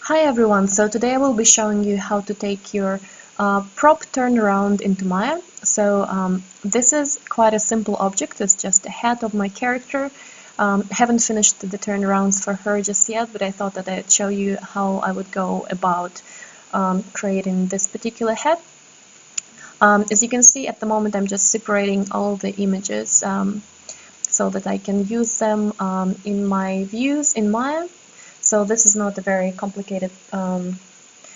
Hi everyone, so today I will be showing you how to take your prop turnaround into Maya. This is quite a simple object, it's just a head of my character. Haven't finished the turnarounds for her just yet, but I thought that I'd show you how I would go about creating this particular head. As you can see at the moment I'm just separating all the images so that I can use them in my views in Maya. So this is not a very complicated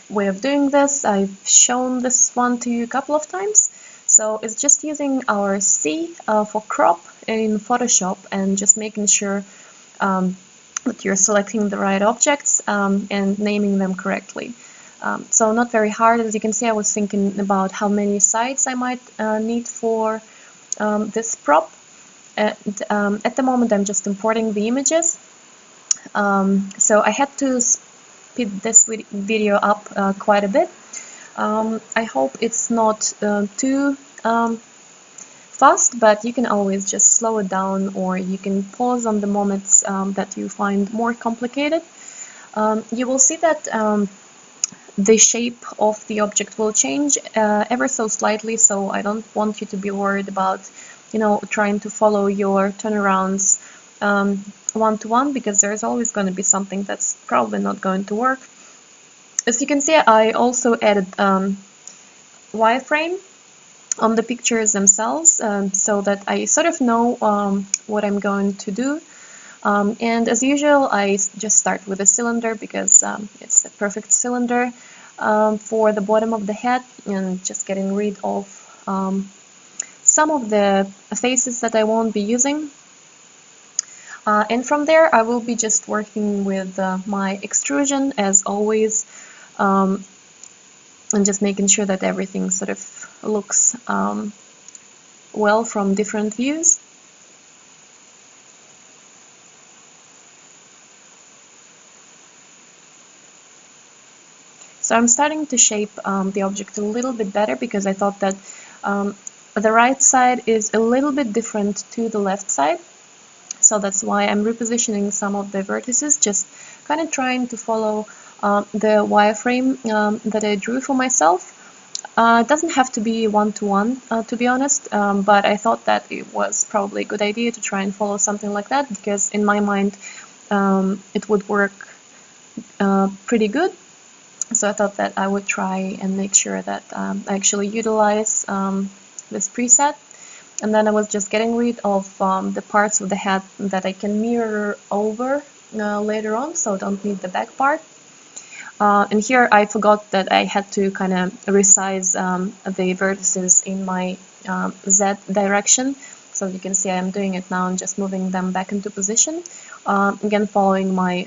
way of doing this. I've shown this one to you a couple of times. So it's just using our C for crop in Photoshop and just making sure that you're selecting the right objects and naming them correctly. So not very hard. As you can see, I was thinking about how many sides I might need for this prop. At the moment I'm just importing the images. So I had to speed this video up quite a bit. I hope it's not too fast, but you can always just slow it down, or you can pause on the moments that you find more complicated. You will see that the shape of the object will change ever so slightly, so I don't want you to be worried about, trying to follow your turnarounds one-to-one, because there's always going to be something that's probably not going to work. As you can see, I also added wireframe on the pictures themselves, so that I sort of know what I'm going to do. And as usual, I just start with a cylinder because it's a perfect cylinder for the bottom of the head, and just getting rid of some of the faces that I won't be using. And from there, I will be just working with my extrusion as always, and just making sure that everything sort of looks well from different views. So I'm starting to shape the object a little bit better, because I thought that the right side is a little bit different to the left side. So that's why I'm repositioning some of the vertices, just kind of trying to follow the wireframe that I drew for myself. It doesn't have to be one-to-one, to be honest, but I thought that it was probably a good idea to try and follow something like that, because in my mind it would work pretty good. So I thought that I would try and make sure that I actually utilize this preset. And then I was just getting rid of the parts of the head that I can mirror over later on, so I don't need the back part. And here I forgot that I had to kind of resize the vertices in my Z direction. So you can see I'm doing it now and just moving them back into position. Again, following my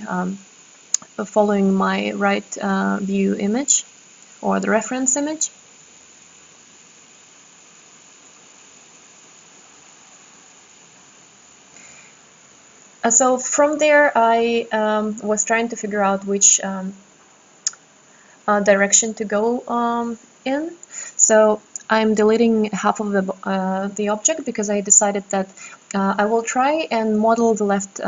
right view image, or the reference image. So from there I was trying to figure out which direction to go in. So I'm deleting half of the object, because I decided that I will try and model the left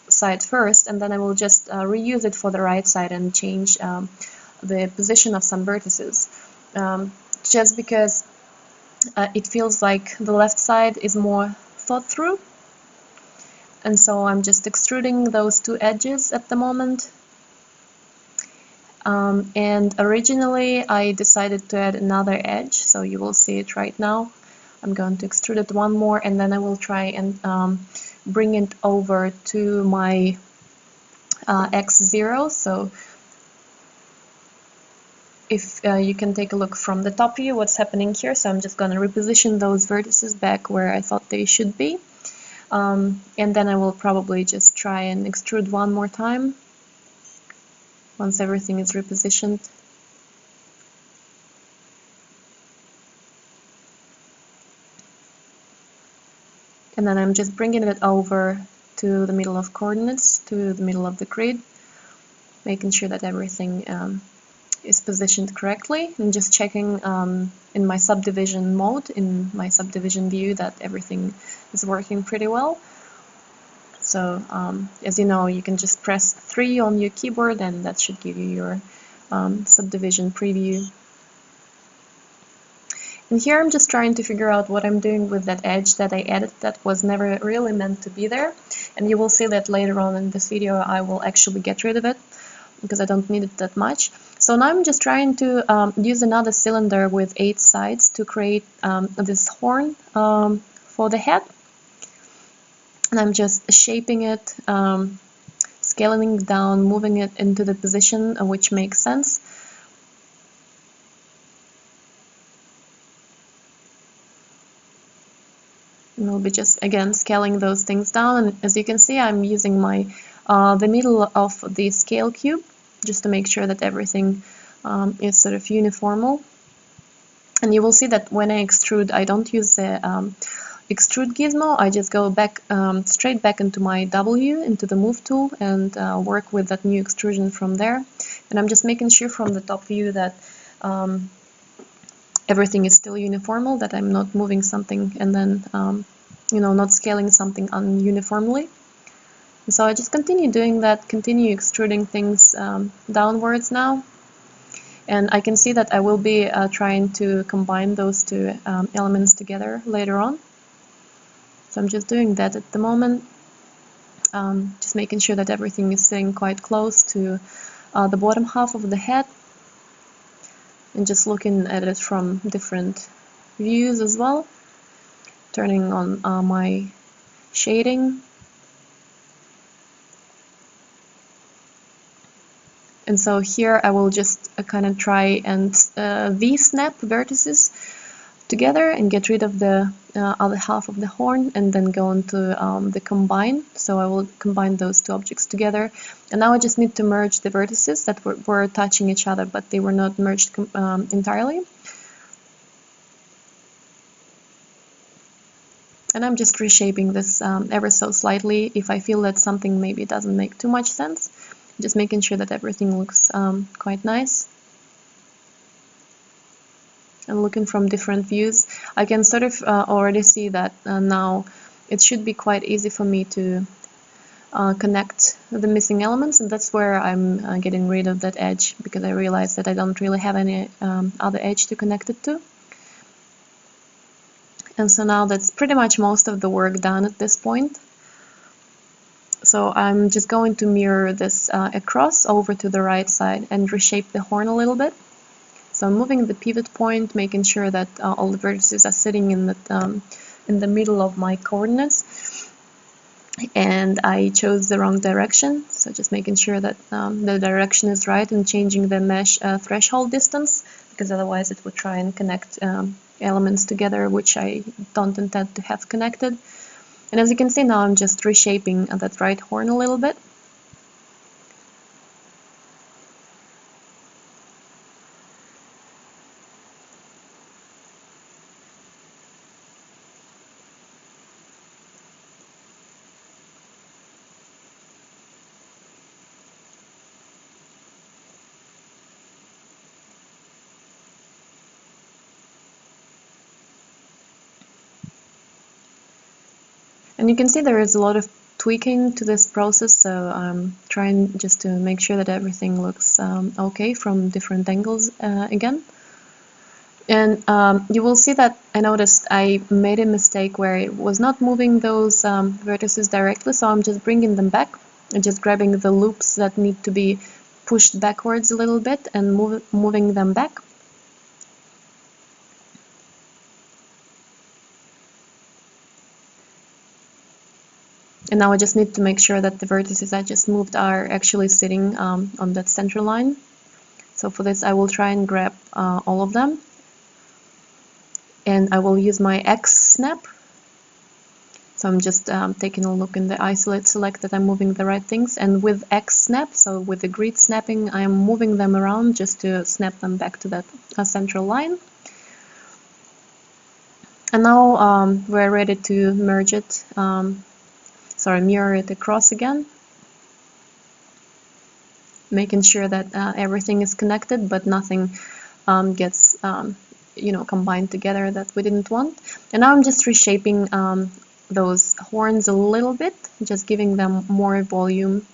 side first, and then I will just reuse it for the right side and change the position of some vertices, just because it feels like the left side is more thought through. And so I'm just extruding those two edges at the moment. And originally I decided to add another edge, so you will see it right now. I'm going to extrude it one more, and then I will try and bring it over to my X0. So if you can take a look from the top view what's happening here. So I'm just going to reposition those vertices back where I thought they should be. And then I will probably just try and extrude one more time once everything is repositioned. And then I'm just bringing it over to the middle of coordinates, to the middle of the grid, making sure that everything is positioned correctly, and just checking in my subdivision mode, in my subdivision view, that everything is working pretty well. So as you know, you can just press 3 on your keyboard and that should give you your subdivision preview. And here I'm just trying to figure out what I'm doing with that edge that I added that was never really meant to be there. And you will see that later on in this video I will actually get rid of it because I don't need it that much. So now I'm just trying to use another cylinder with 8 sides to create this horn for the head. And I'm just shaping it, scaling it down, moving it into the position which makes sense. And we'll be just again scaling those things down. And as you can see, I'm using my the middle of the scale cube just to make sure that everything is sort of uniformal. And you will see that when I extrude, I don't use the extrude gizmo. I just go back straight back into my W, into the move tool, and work with that new extrusion from there. And I'm just making sure from the top view that everything is still uniformal, that I'm not moving something and then you know, not scaling something ununiformly. So I just continue doing that, continue extruding things downwards now. And I can see that I will be trying to combine those two elements together later on. So I'm just doing that at the moment, just making sure that everything is sitting quite close to the bottom half of the head, and just looking at it from different views as well, turning on my shading. And so here I will just kind of try and V-snap vertices together and get rid of the other half of the horn, and then go into the combine. So I will combine those two objects together. And now I just need to merge the vertices that were touching each other, but they were not merged entirely. And I'm just reshaping this ever so slightly if I feel that something maybe doesn't make too much sense. Just making sure that everything looks quite nice. And looking from different views, I can sort of already see that now it should be quite easy for me to connect the missing elements, and that's where I'm getting rid of that edge, because I realized that I don't really have any other edge to connect it to. And so now that's pretty much most of the work done at this point. So I'm just going to mirror this across over to the right side and reshape the horn a little bit. So I'm moving the pivot point, making sure that all the vertices are sitting in the middle of my coordinates. And I chose the wrong direction, so just making sure that the direction is right, and changing the mesh threshold distance, because otherwise it would try and connect elements together which I don't intend to have connected. And as you can see now, I'm just reshaping that right horn a little bit. And you can see there is a lot of tweaking to this process, so I'm trying just to make sure that everything looks okay from different angles again. And you will see that I noticed I made a mistake where I was not moving those vertices directly, so I'm just bringing them back and just grabbing the loops that need to be pushed backwards a little bit and moving them back. And now I just need to make sure that the vertices I just moved are actually sitting on that center line. So for this I will try and grab all of them. And I will use my X snap. So I'm just taking a look in the isolate select that I'm moving the right things. And with X snap, so with the grid snapping, I'm moving them around just to snap them back to that central line. And now we're ready to merge it. Mirror it across again, making sure that everything is connected, but nothing gets combined together that we didn't want. And now I'm just reshaping those horns a little bit, just giving them more volume,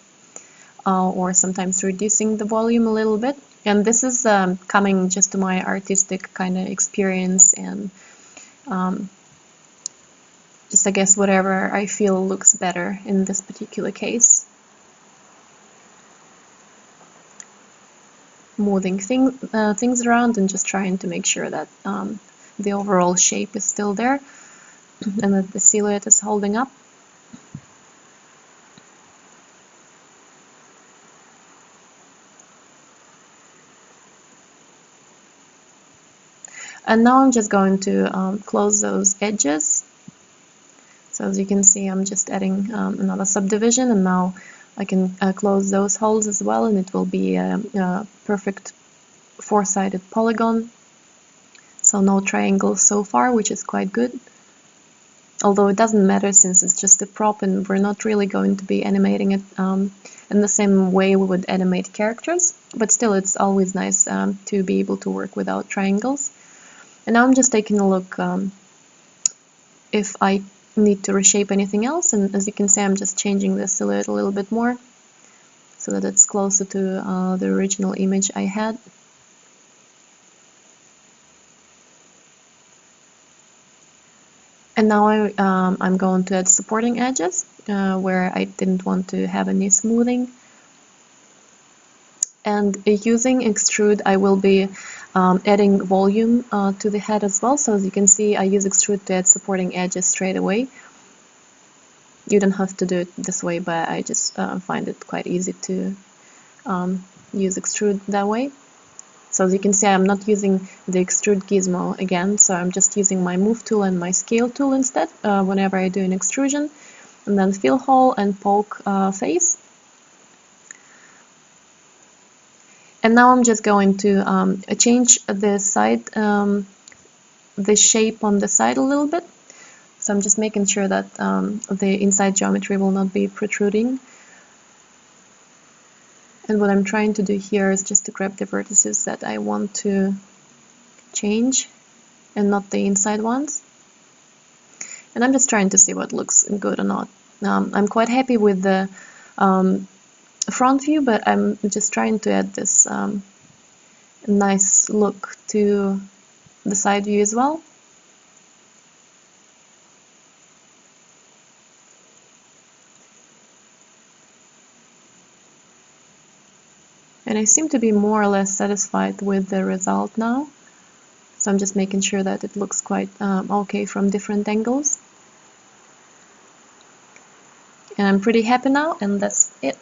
or sometimes reducing the volume a little bit. And this is coming just to my artistic kind of experience, and just I guess whatever I feel looks better in this particular case. Moving things around and just trying to make sure that the overall shape is still there and that the silhouette is holding up. And now I'm just going to close those edges. So as you can see, I'm just adding another subdivision, and now I can close those holes as well, and it will be a perfect four-sided polygon. So no triangles so far, which is quite good. Although it doesn't matter since it's just a prop and we're not really going to be animating it in the same way we would animate characters. But still, it's always nice to be able to work without triangles. And now I'm just taking a look if I need to reshape anything else. And as you can see, I'm just changing the silhouette a little bit more so that it's closer to the original image I had. And now I'm going to add supporting edges where I didn't want to have any smoothing. And using extrude, I will be adding volume to the head as well. So as you can see, I use extrude to add supporting edges straight away. You don't have to do it this way, but I just find it quite easy to use extrude that way. So as you can see, I'm not using the extrude gizmo again, so I'm just using my move tool and my scale tool instead whenever I do an extrusion, and then fill hole and poke face. And now I'm just going to change the side, the shape on the side a little bit. So I'm just making sure that the inside geometry will not be protruding. And what I'm trying to do here is just to grab the vertices that I want to change and not the inside ones. And I'm just trying to see what looks good or not. I'm quite happy with the front view, but I'm just trying to add this nice look to the side view as well. And I seem to be more or less satisfied with the result now. So I'm just making sure that it looks quite okay from different angles. And I'm pretty happy now, and that's it.